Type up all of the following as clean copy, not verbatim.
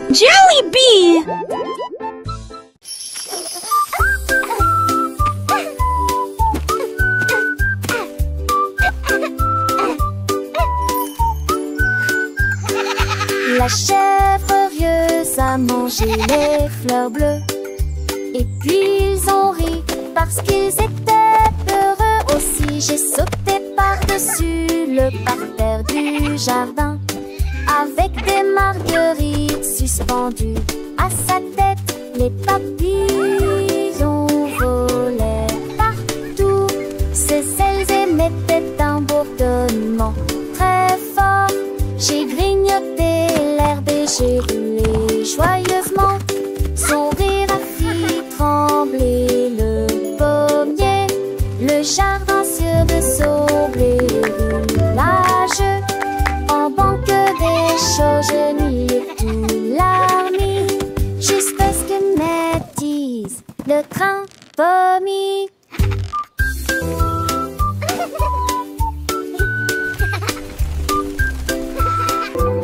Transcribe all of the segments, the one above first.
Jollibee! La chèvre rieuse a mangé les fleurs bleues. Et puis ils ont ri parce qu'ils étaient heureux aussi. J'ai sauté par-dessus le parterre du jardin avec des marguerites suspendues à sa tête. Les papillons volaient partout. Ses ailes émettaient un bourdonnement très fort. J'ai grignoté l'herbe et j'ai roulé joyeusement. Son rire a fait trembler le pommier. Le jardin sur de sauver le village. En banque des chenilles tout l'armée. Jusqu'à ce que Ned dise le train pommier.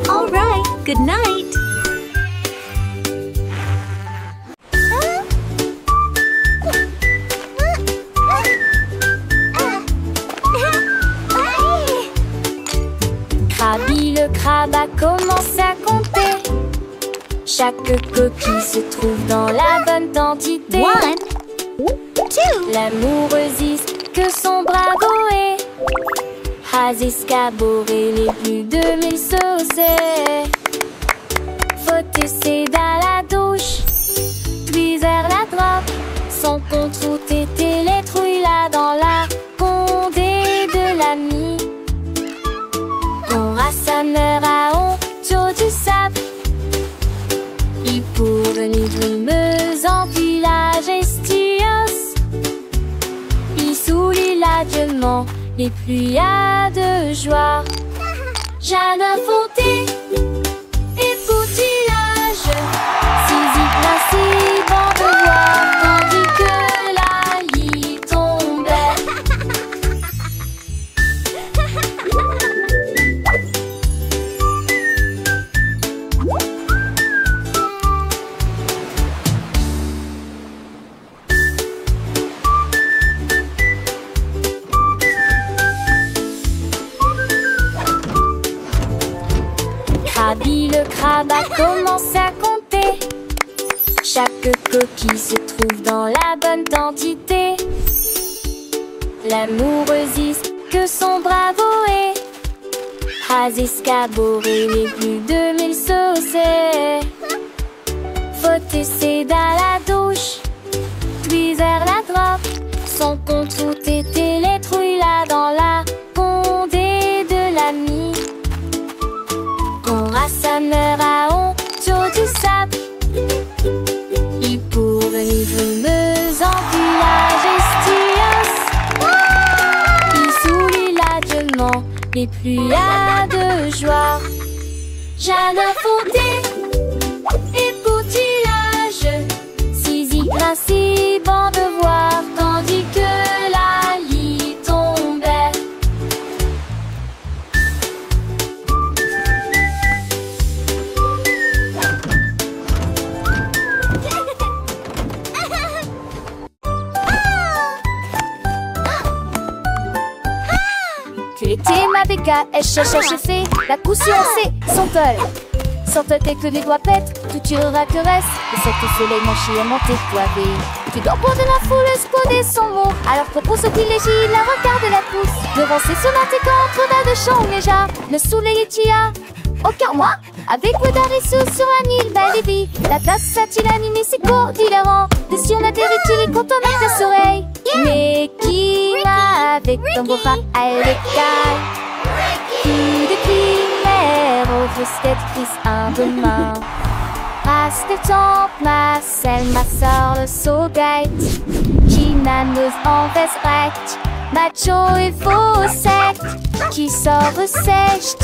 All right, good night. Krabi le crabe a commencé à compter. Chaque coquille se trouve dans la bonne quantité. 1, 2. L'amoureuse que son bravo est. Has escaboré les plus de 1000 saucés. Faut essayer dans la douche, puis vers la droite. Son compte route était les trouilles là dans la condé de l'ami. Quand sa mère a honte du sable. Il pour venir brumeuse en village estios. Il sourit l'adieuement les pluies de joie. Jeanne a fondé et poutillage. Saisie principe en devoir tandis que la lit tombait. Krabi le crabe a commencé à compter. Chaque coquille se trouve dans la bonne quantité. L'amoureuse que son bravo est. Has escaboré les plus de 1000 saucés. Faut essayer dans la douche, puis vers la droite. Son compte route était les trouilles là dans la condé de l'ami. Quand sa mère a honte du sable. Il pour venir brumeuse en village estios. Il sourit l'adieuement les pluies de joie. Jeanne a fondé et poutillage. Saisie principe en devoir tandis que la lit tombait. Tu étais ma béca, elle cherche fait la caution c'est son tol. Sans te que les doigts pètent, tout tirera que reste. Et cet soleil manché à monter poivé. Tu dors pour de la foule, esconder son mot. Alors propose au privilégie, la regarde la pousse. Devant ses sonnettes contre de chant déjà. Le soleil est tia. Aucun moi, avec Wadarisou sur un île Balibi. La tasse a-t-il animé ses cours d'hilarant. Des si on a des rituels quand on a tes oreilles. Mais qui va avec ton beau rap à l'écaille. Tout depuis l'air au frisquet prise un demain. Race des tempes, ma selle, ma sœur, le saugate. Qui nanos en veste recte. Macho et faussette. Qui sort sèche,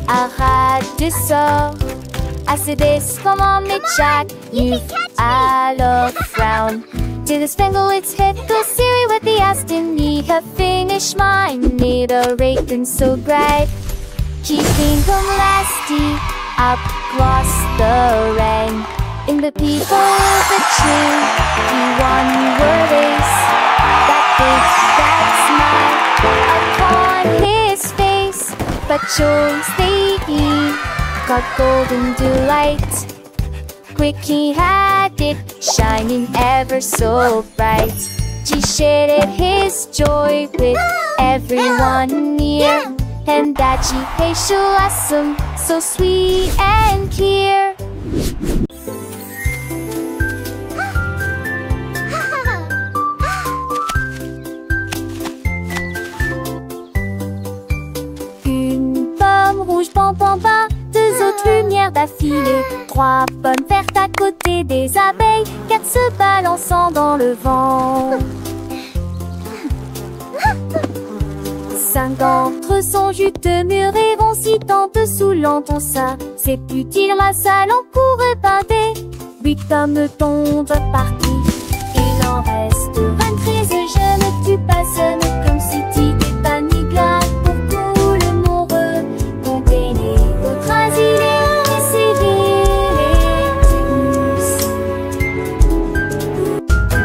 arrête des sorts. Assez des comme on met Jack. You alors frown. To the spangle its head, go Siri with the Aston. Need her finish mine. Need a rating so bright. Keeping them lasty. across the rain. In the peep of the tree, he won the race. That big, that smile upon his face, but chose the eve, got golden delight. Quick he had it, shining ever so bright. He shared his joy with everyone near, and that she hates blossom so sweet and clear. Une pomme rouge, bam bam bam, deux autres lumières d'affilée, trois pommes vertes à côté des abeilles, quatre se balançant dans le vent. Cinq d'entre eux sont juteux, mûrs et vont si tant dessous l'entend ça. C'est plus dire la salle en cours épinté. Huit hommes tombent partis, il en reste 23. Je ne tue pas seul comme si t'étais pas ni glace. Pour tout le monde compter les autres asilés et civils tous.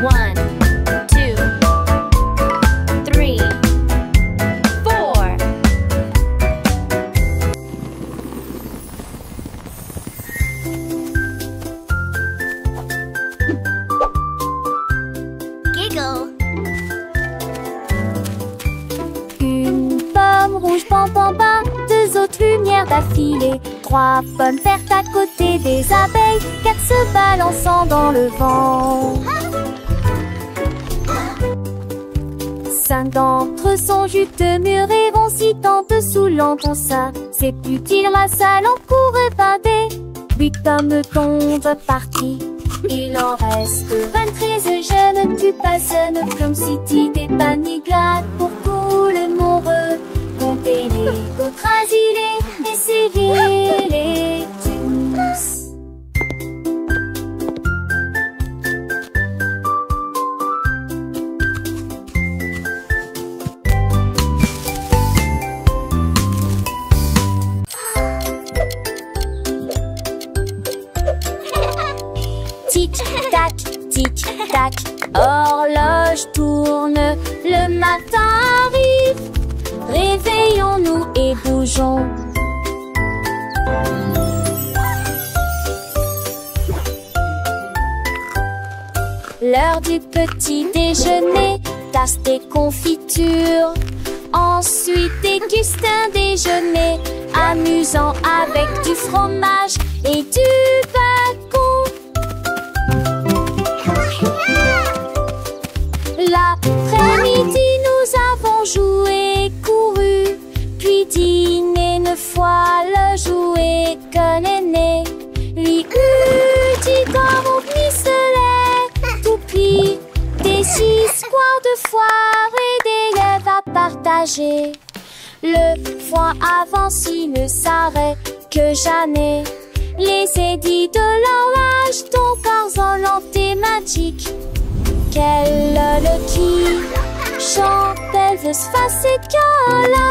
1, 2, 3, 4. Giggle. Une pomme rouge, bam bam bam, deux autres lumières d'affilée, trois pommes vertes à côté des abeilles, quatre se balançant dans le vent. Cinq d'entre eux sont juteux, mûrs et vont si tant dessous l'entend ça. C'est plus dire la salle en cours épinté. Huit hommes tombent partis, il en reste 23. Je ne tue pas seul comme si t'étais pas ni glace. Pour tout le monde compter les autres asilés et civils et tous. Tic-tac, tic-tac, horloge tourne, le matin arrive. Réveillons-nous et bougeons. L'heure du petit déjeuner, tasse des confitures. Ensuite déguste un déjeuner amusant avec du fromage et du bacon. L'après-midi, nous avons joué, couru, puis dîné 9 fois le jouet que l'aîné lui eut dit comme au pistolet. Toupie, des 6 squares de foire et des lèvres à partager. Le foin avance, il ne s'arrête que jamais. Les édits de l'orage, ton corps thématique. Quelle le qui chante, elle veut se passer que là.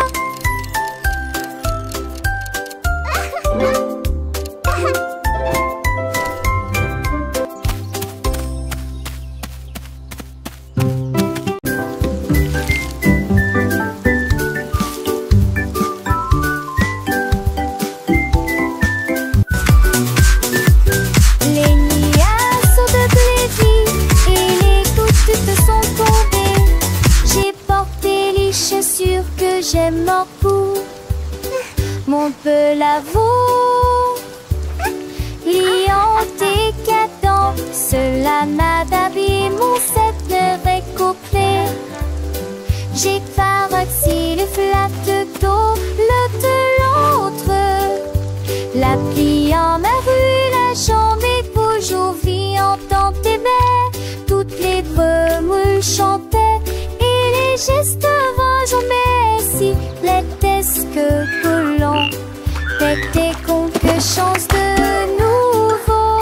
J'ai mort pour mon peu l'avoue. Liant décadent, cela m'a d'habillé mon set récoupé. J'ai paroxy le flat de dos, le de l'autre. La pliant ma rue, la jambe est toujours viande dans tes baies. Toutes les remoules chantaient et les gestes vagues en si l'étesque collant t'étais quelque chance de nouveau.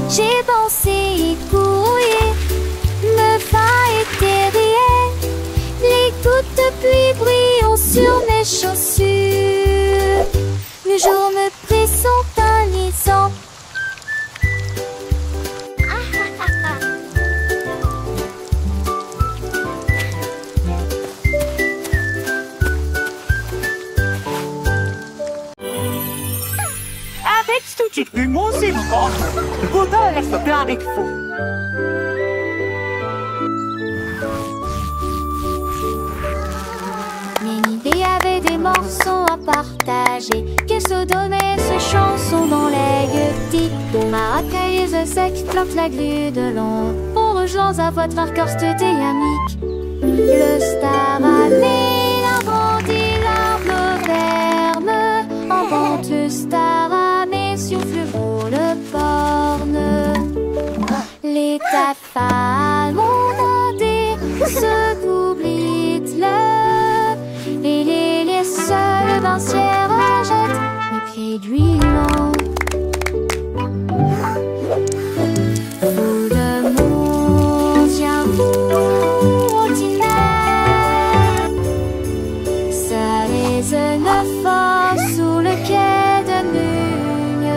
J'ai pensé y courir, me va éterrier. Les gouttes de pluie brillent sur mes chaussures. Le jour me Studiet vi musikere. Goddag efter Bjarnekfo. Ménibé avait des morceaux à partager, qu'elle se donnait ses chansons dans les gueutis. Maracailleuse sec plante la glu de long, pour rejoindre à votre corste dynamique. Le star a mis grandi l'arbre ferme, en vente le star a mis souffle pour le borne. Les taffales ont monté ce qu'oublie le, et les seuls bancières jettent les pieds d'huilant. Tout le monde vient vous ordinaire, ça les neuf sous le quai de Mugne.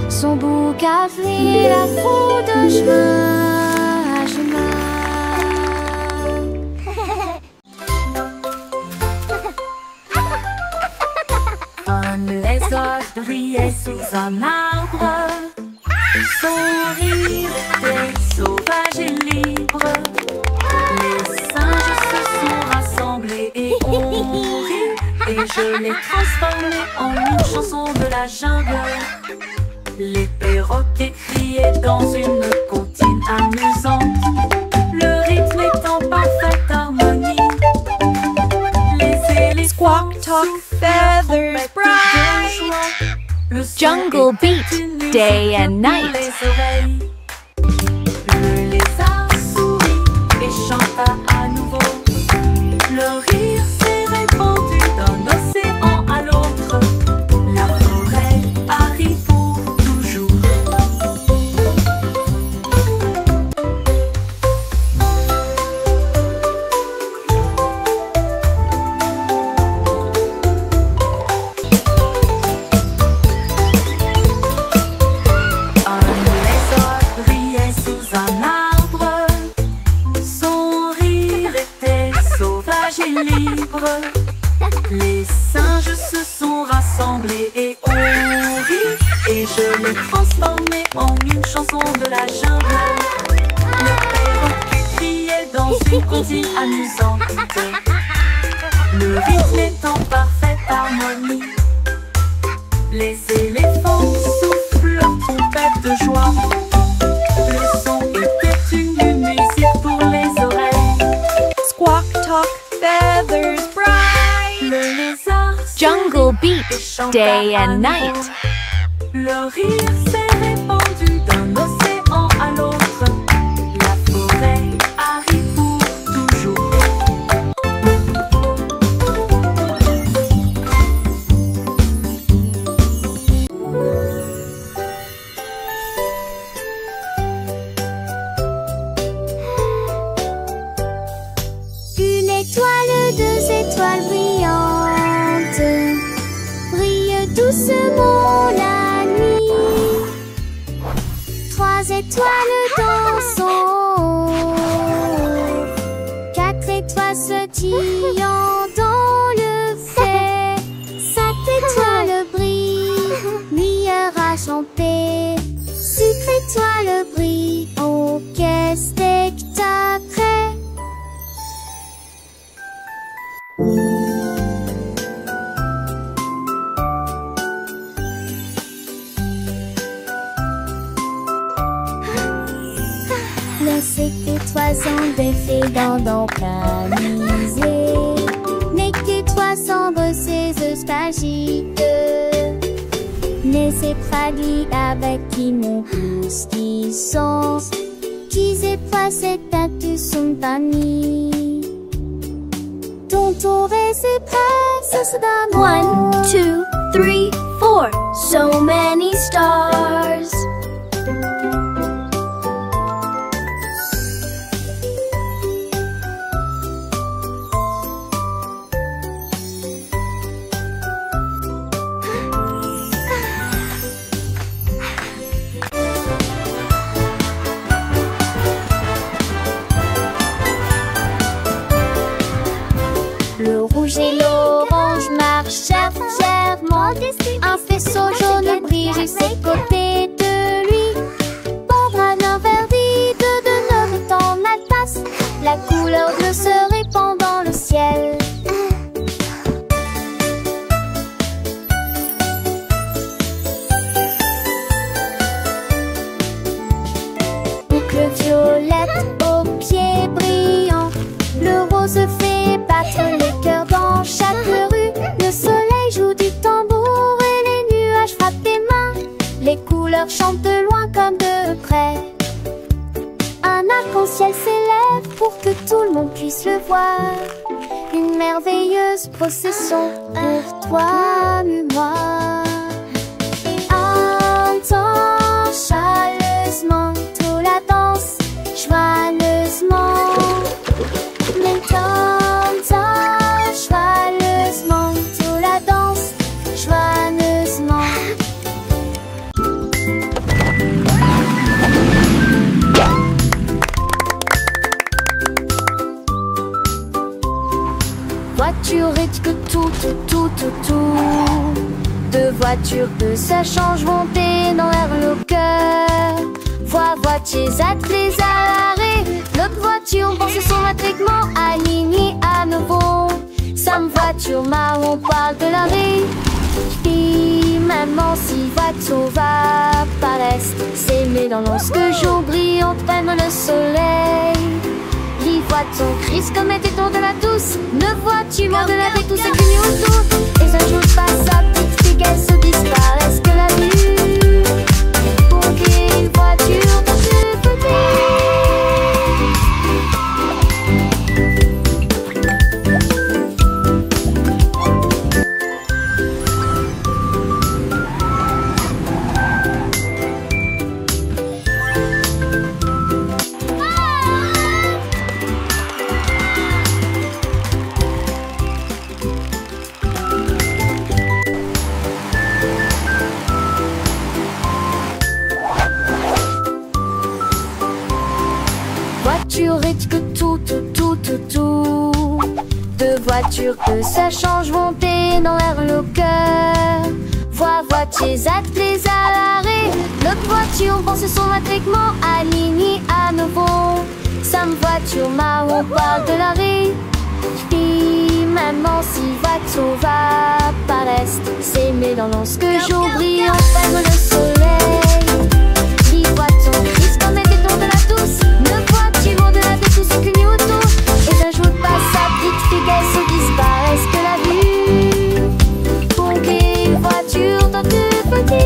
Son bouc a fui la foule de chemin à chemin. Comme les oies brillaient sous un arbre, son rire était sauvage et libre. Les singes se sont rassemblés et ont ri, et je l'ai transformé en une chanson de la jungle. Les perroquets criaient dans une comptine amusante, le rythme est en parfaite harmonie. Les éléphants Squawk, talk, feathers, bright. le son Jungle était beat, une musique day and pour night. les oreilles. Le lézard sourit et chanta à nouveau. Le rire s'est répandu d'un océan à l'autre. La forêt arrive pour toujours. Un lézard brillait sous un arbre. Son rire était sauvage et libre. Les singes se sont rassemblés et ont ri, et je l'ai transformé en une chanson de la jungle. Le perroquet criait dans une comptine amusante. Le rythme est en parfaite harmonie. Les éléphants soufflent leur trompette de joie. Le son était une musique pour les oreilles. Squawk, talk, feathers, bright. Le lézard Jungle beat, chanta day à and nouveau. night. Le rire s'est répandu d'un océan à l'autre. La forêt arrive pour toujours. Une étoile, deux étoiles brillantes brillent doucement la nuit. Trois étoiles dansant, quatre étoiles sautillant dans le fait. Cinq étoiles brillent, lumière enchantée. Six étoiles brillent, oh quel spectacle! Les étoiles sont défait dans camisé, mais que toi sombre ces espagites, les épraglis avec qui mon pouce qui sont, qui pas cette tête son panier. Ton tour et ses presses d'amour. 1, 2, 3, 4. So many stars. Le rouge et l'orange marchèrent fièrement Un faisceau jaune brille juste à côté de lui. Membrane interdite de nommer dans la tasse. La couleur bleue se répand dans le ciel. Boucle violette aux pieds brillants. Le rose fait battre les cœurs dans chaque rue. Le soleil joue du tambour et les nuages frappent des mains. Les couleurs chantent de loin comme de près. Un arc-en-ciel s'élève pour que tout le monde puisse le voir. Une merveilleuse procession pour toi et moi. Entends chaleureusement toute la danse, joyeusement. Entends joyeusement toute la danse, joyeusement. Voiture et que tout. Deux voitures que ça change monter dans l'air le cœur. Voitiers attelés à l'arrêt. L'autre voiture pense son attriquement aligné à nouveau. Sam voiture marron parle de l'arrêt. Puis maman si voiture va paraître. S'aimer dans lorsque jour brillante prenne le soleil. Les voitures crisent comme était autour de la douce. Ne vois-tu moins de la vie tout ce qui nous autour. Et un jour passe sa petite fille qu'elle se disparaisse que la vue. Pour qu'une voiture dans ce côté. Voiture et que tout. Deux voitures que ça change monter dans l'air le cœur. Voitiers attelés à l'arrêt. L'autre voiture pense son attriquement aligné à nouveau. Sam voiture marron parle de l'arrêt. Puis maman si voiture va paraître. S'aimer dans lorsque jour brillant prenne le soleil. Les voitures crisent comme était autour de la douce. Ne vois-tu moins de la vie tout ce que nous autour. Et un jour passe sa petite fille qu'elle se disparaisse que la vue. Pour qu'une voiture dans tout petit.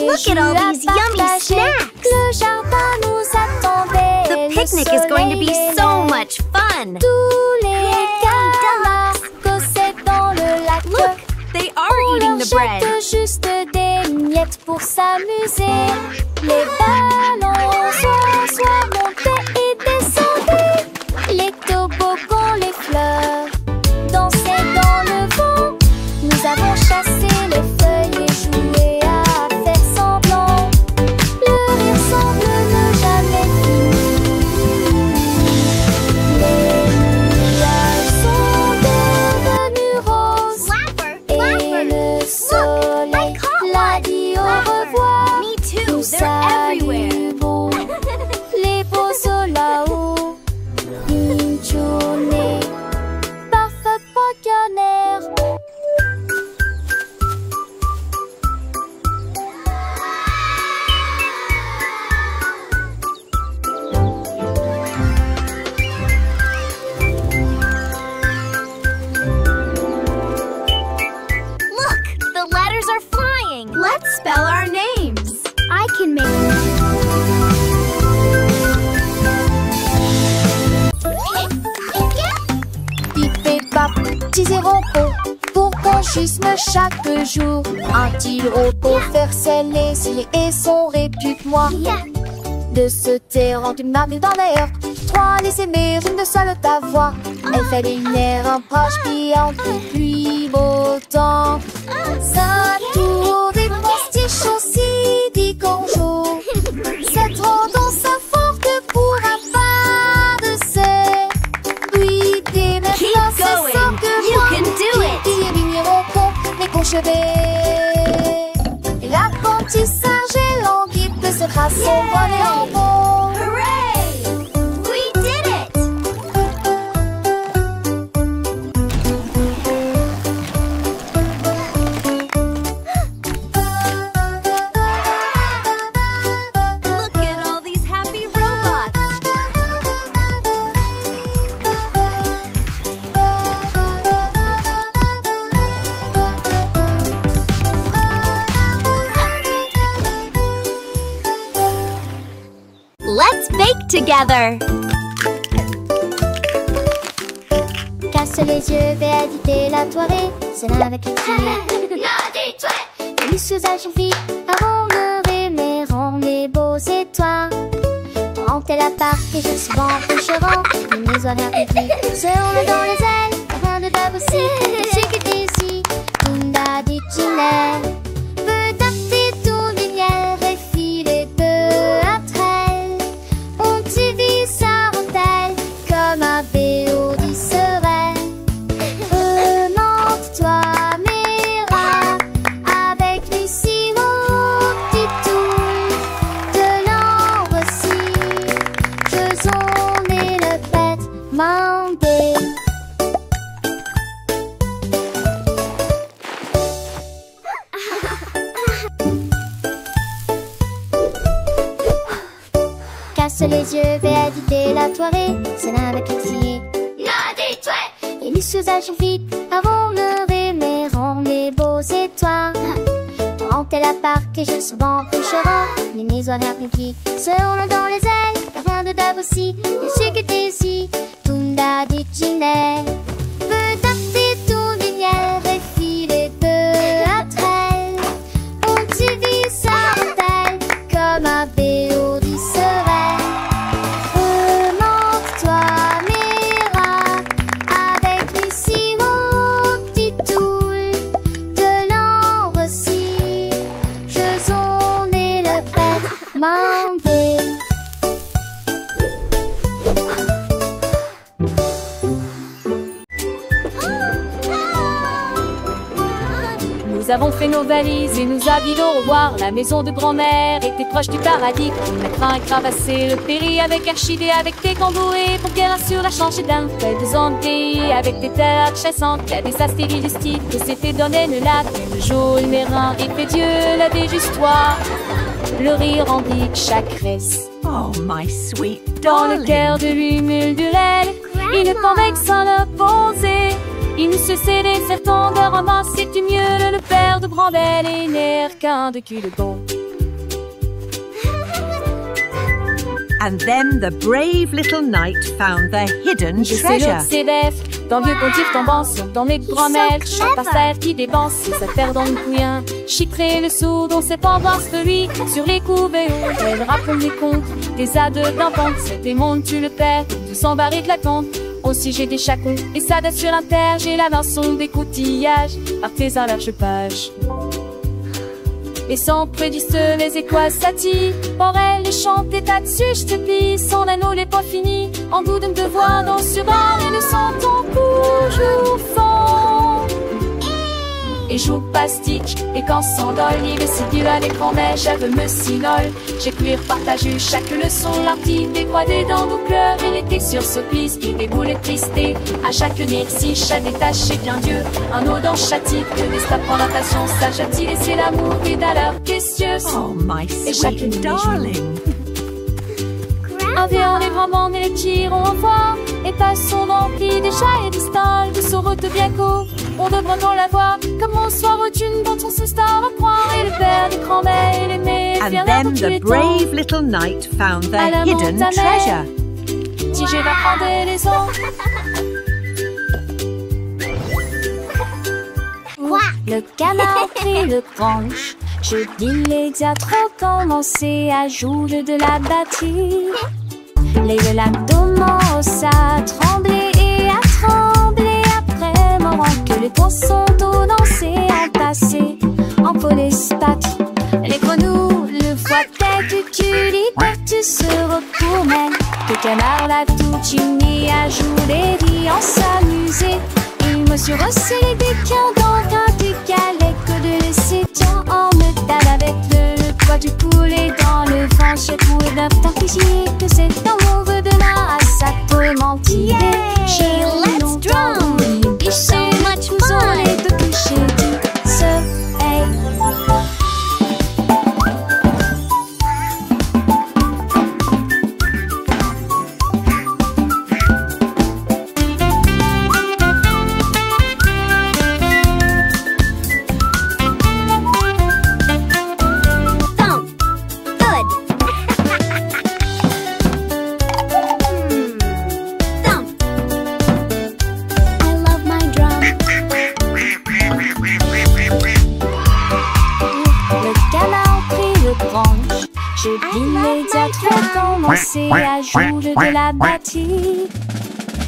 Look at all these yummy snacks! Le jardin nous attendait. The picnic is going to be so much fun! Tous les canards cossaient dans le lac. Look, they are eating the bread! On leur jette juste des miettes pour s'amuser. Les ballons soit montaient et descendaient. Les toboggans, les fleurs dansaient dans le vent. Nous avons chassé les feuilles et joué à faire semblant. Le rire semble ne jamais finir. Les nuages sont devenus roses. Et le soleil l'a dit au revoir. Nous salut beau. Les beaux sont là-haut. Une journée parfaite pour canard. Look, the letters are flying! Let's spell our names! I can make... Pip et pap, petits et repos. Pour quand schisme chaque jour. Un petit repos faire sceller et son répupe-moi. De se taire en une marque dans l'air. 3 les aimer, une seule ta voix. Elle fait des lumières, un proche piant depuis beau temps. Ça tour des postiches aussi dit qu'on joue. C'est trop dans sa forte pour un pas de ses. Oui, des maintenant c'est ça que moi. Qui est vigneron con, mais conchevet. L'apprentissage est long, qui peut se tracer son volet en bon. Hooray! We did it! Look at all these happy robots! Let's bake together! Casse les yeux, vais éditer la toilette. C'est là avec les l'usage en vie, avant de rêver, rend les beaux étoiles. Rentez la part et je suis bon coucherant. Les horaires publics se roulent dans les ailes. Rien de dab aussi, c'est que t'es ici. Tunda dit Ginelle. Veut tâter tout lumière et filer peu après elle. On t'y vit sa rentelle comme un béo disserait. Remonte-toi, Mira, avec Lucie, mon petit tour. De l'ambre aussi, faisons les le bête mandé. Casse les yeux, vais éditer la toilette. C'est là avec les filles. Et les sous-âges vite, avant le rêver, rend les beaux étoiles. Rentez la part et je suis bon coucherant. Les maisons publiques se roulent dans les ailes. Rien de dab aussi, je sais que t'es ici. Tunda dit Ginelle. Veut tâter tout lumière et filer peu après elle. On t'y vit sa rentelle comme un béo disserait. Remonte-toi, Mira, avec Lucie, mon petit toul. De l'ambre aussi, faisons les le bête mandé. Nous avons fait nos valises et nous habillons au revoir. La maison de grand-mère était proche du paradis. La crin est cravassée, le péri avec archidé, avec des camboués pour qu'elle assure la change d'un fait des anguilles, avec des terres chassantes, il y a des astéries du style que s'était donné le lac. Le jour, le mérin et fait Dieu la déjustoire. Le rire envie chaque reste. Oh, my sweet Dans le darling. cœur de l'humule du lait, il ne convainc sans le poser. Il ne se cédait certains de romans, c'était mieux le père de Brandel et n'air qu'un de cul de bon. And then the brave little knight found the hidden Je sais treasure. l'autre s'élève, dans vieux pontif tombant sur dans les grand-mères, chante par terre qui dépense, sa terre dans le couillin, chiffrer le sourd dont c'est tendance de lui, sur les couvées où elle raconte les contes, des ades d'enfants, c'est des mondes tu le perds, tu s'embarrer de la compte. Aussi j'ai des chacons, et ça date sur l'inter, j'ai la rançon des coutillages, artisan large page. Et sans prédisent les étoiles satis, pour elle les chante des tas dessus, je te plie, son anneau n'est pas fini, en goût de me devoir dans sur un et le sentant toujours fond. Et joue pastique, et quand s'endole, il si Dieu à l'écran neige, elle veut me sinole. J'ai cuir partagé chaque leçon, l'artine décroisée dans nos cœurs, il était sur ce piste, qui déboule tristé. À chaque si chat détaché bien Dieu, un eau dans châtie, que des stapes en natation, sage a-t-il laissé l'amour, et d'ailleurs, qu'est-ce Oh, my Et chaque nuit, sweet darling. un vieux les grands et les tirons en voix, et passons remplis des chats et des stalles, de sorote bien court, on devrait dans la voir, comme on soir d'une dont on se star à croire, et le père des grands-mères et les mères, And then the brave little knight found the hidden treasure. Si je vais prendre les ans. le canard prit le branche. Je dis les diatres commencer à jouer de la batterie. Les l'abdomen à trembler et à trembler après moment que les poissons d'eau danser en passé en polyspath. Les grenouilles le voient tête tu tu se retournent. Le canard l'a tout uni à jouer et en s'amuser. Il me suis resserré des piens dans un décalé que de laisser tiens en me table avec le poids du poulet dans le ventre. Pour d'un t'afficher que c'est dans mon vœu de là à ça peut mentir. Yay! Let's drum! It's so much fun! Et de coucher du soleil. Je dis les diatres commencer à jouer de la batterie.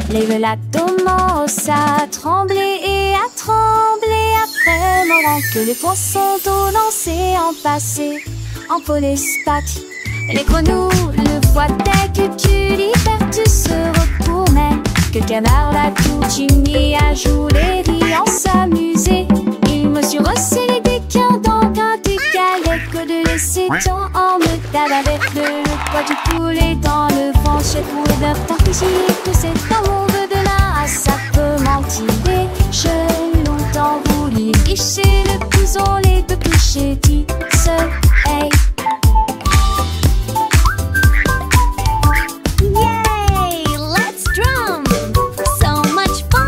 Les l'abdomen à trembler et à trembler après moment que les poissons d'eau danser en passé en polyspath. Les grenouilles le voient dès que tu libères tu se retournes. Que le canard l'a tout uni à jouer et en s'amuser. Il me suis resserré des quins dans un décalé que de laisser tant en me table avec le poids du poulet dans le ventre. Pour d'un t'afficher que c'est dans mon vœu de là ça peut mentir. J'ai longtemps voulu licher le couson les deux couchers du soleil. Yay! Let's drum! So much fun!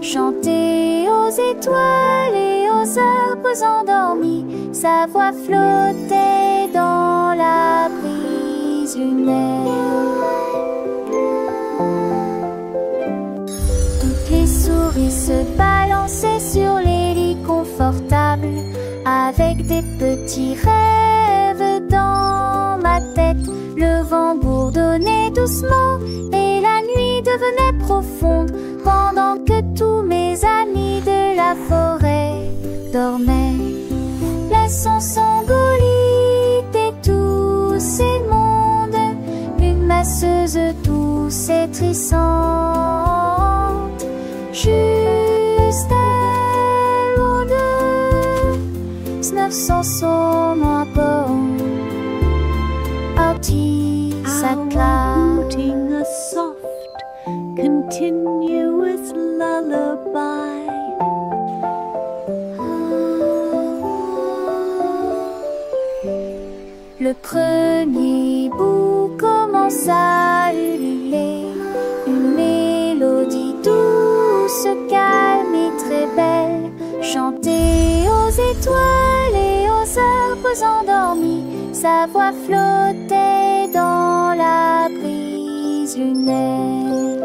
chanter aux étoiles et aux arbres endormis. Sa voix flottait dans la brise lunaire. Toutes les souris se balançaient sur les lits confortables, avec des petits rêves dans ma tête. Le vent bourdonnait doucement et la nuit devenait profonde, pendant que tous mes amis de la forêt dormaient. Laissons Sangolite et tous ces mondes, une masseuse douce et trissante, juste elle ou deux, Snuff sans son bon, Artie sa classe. Outing a soft, continuous lullaby. Le premier bout commence à ululer, une mélodie douce, calme et très belle, chantée aux étoiles et aux arbres endormis. Sa voix flottait dans la brise lunaire.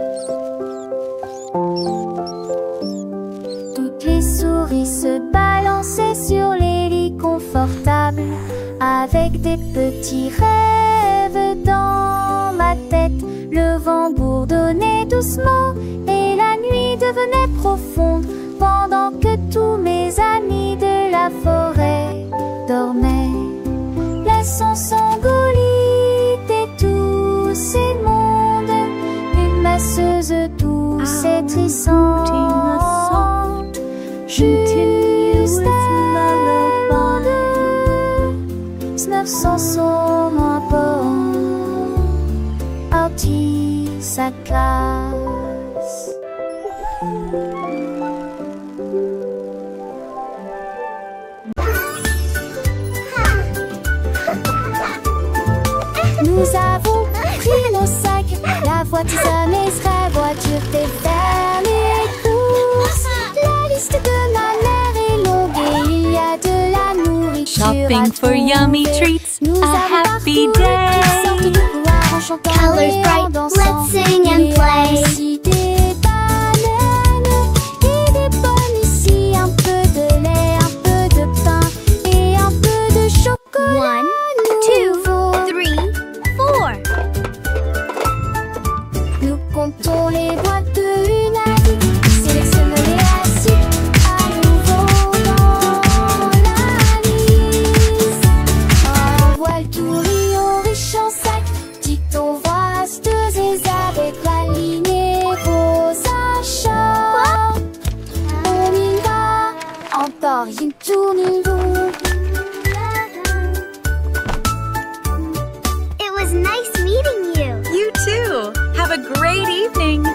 Toutes les souris se balançaient sur les lits confortables, avec des petits rêves dans ma tête. Le vent bourdonnait doucement et la nuit devenait profonde, pendant que tous mes amis de la forêt dormaient. Laissons Sangolite et tous ces mondes, une masseuse douce et trissante, juste Snuff sans son bon, Artie sa classe. Nous avons pris nos sacs, la voiture sera voiture des fermes et courses. La liste de ma mère est longue et il y a de la nourriture. Shopping for yummy treats, a happy day. Colors bright, let's sing and play. Des bananes et des pommes ici, un peu de lait, un peu de pain et un peu de chocolat. 1, 2, 3, 4. Nous comptons les boîtes de une à une, sélectionnons-les assis à nouveau dans la liste. Un voile tout riant riche en sac, dit-on vasteuse et avec la lignée vos achats. On y va, encore une tournée. It was nice meeting you. You too. Have a great evening.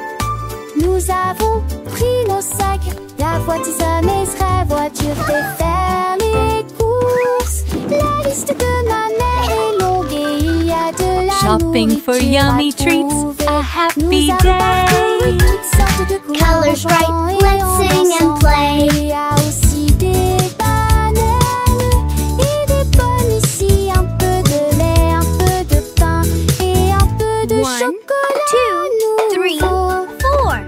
Nous avons pris nos sacs, la voiture sera voiture des fermes et courses. La liste de ma mère est longue et il y a de la Shopping for nourriture yummy à treats, trouver. a happy Nous avons parcouru day. toutes sortes de couleurs Colors bright, changeants et let's en sing and dansant. play. Il y a aussi des bananes et des pommes ici, un peu de lait, un peu de pain et un peu de 1, chocolat. 2, 3, nouveau. 4.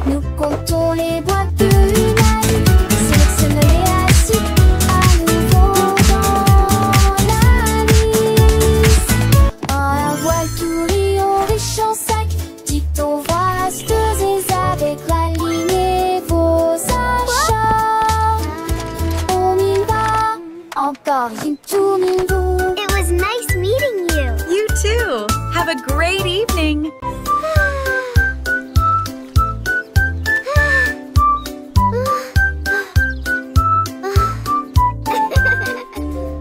Nous comptons les boîtes de une à une, sélectionnons-les assis à nouveau dans la liste. Un voile tout riant riche en sac, dit-on vasteuse et avec la lignée vos achats. On y va, encore une tournée. It was nice meeting you. You too. Have a great evening.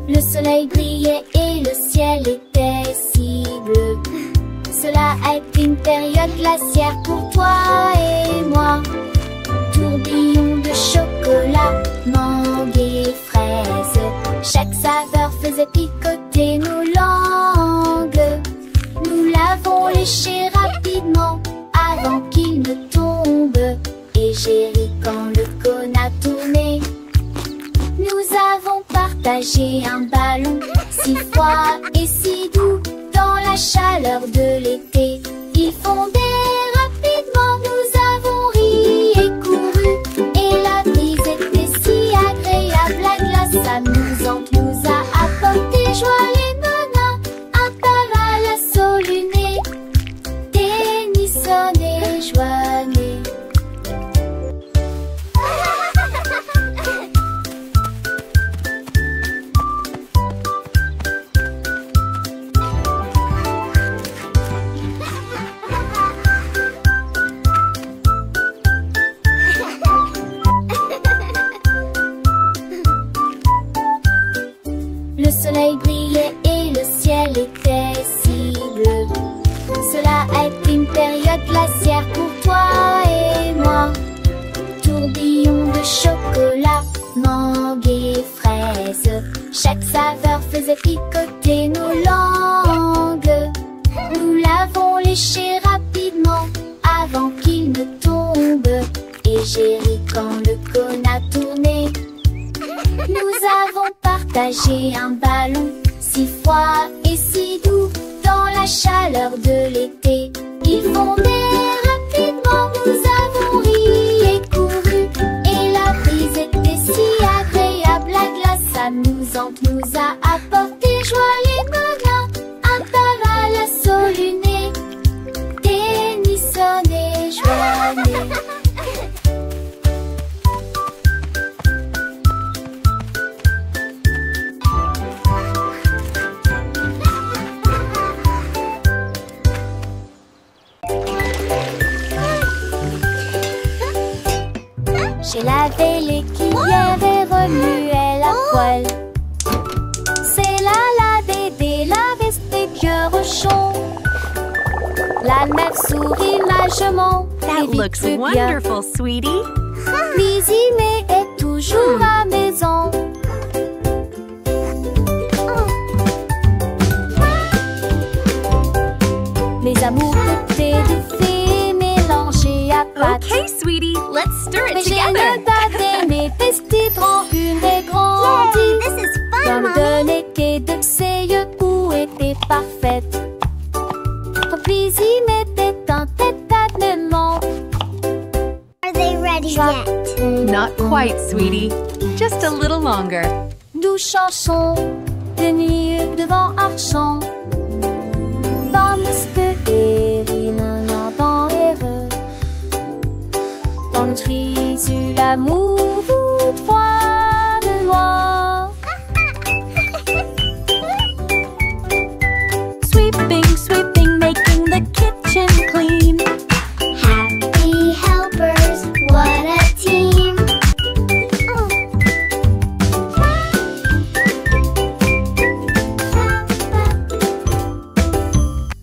Le soleil brillait et le ciel était si bleu. Cela a été une période glaciaire pour toi et moi. Tourbillon de chocolat, mangue et fraises. Chaque saveur faisait picoter nos langues. Nous l'avons léché rapidement avant qu'il j'ai ri quand le cône a tourné. Nous avons partagé un ballon si froid et si doux dans la chaleur de l'été. Il fondait rapidement, nous avons ri et couru. Et la brise était si agréable, la glace amusante nous a apporté joie. Les menins un parallèle soluné, Tennyson et Joannet. Le soleil brillait et le ciel était si bleu. Cela a été une période glaciaire pour toi et moi. Tourbillon de chocolat, mangue et fraise. Chaque saveur faisait picoter nos langues. Nous l'avons léché rapidement avant qu'il ne tombe. Et j'ai ri quand le cône a tourné. Nous avons partagé un ballon si froid et si doux dans la chaleur de l'été. Il fondait rapidement, nous avons ri et couru. Et la brise était si agréable, la glace amusante nous a apporté joie. Les menins un parallèle soluné, Tennyson et Joannet. J'ai lavé les cuillères et remué la poêle. C'est la Dédé, la veste des vieux rochons. La mère sourit magement. That looks wonderful, sweetie. Cuisiner est toujours à maison. Mes amours de thé de fée mélangés à pâte. Okay, sweetie, let's stir it Mais j'ai together. une date mes vestiges en une et grandie. This is fun, Comme Mommy. de l'été de ses yeux où était parfaite. Puis y mettait un tête-à-tellement. Are they ready yet? Not quite, sweetie. Just a little longer. Nous chanson de nuit devant Archant. Dans Mr. Erin, un ardent heureux. Dans notre vie, sur l'amour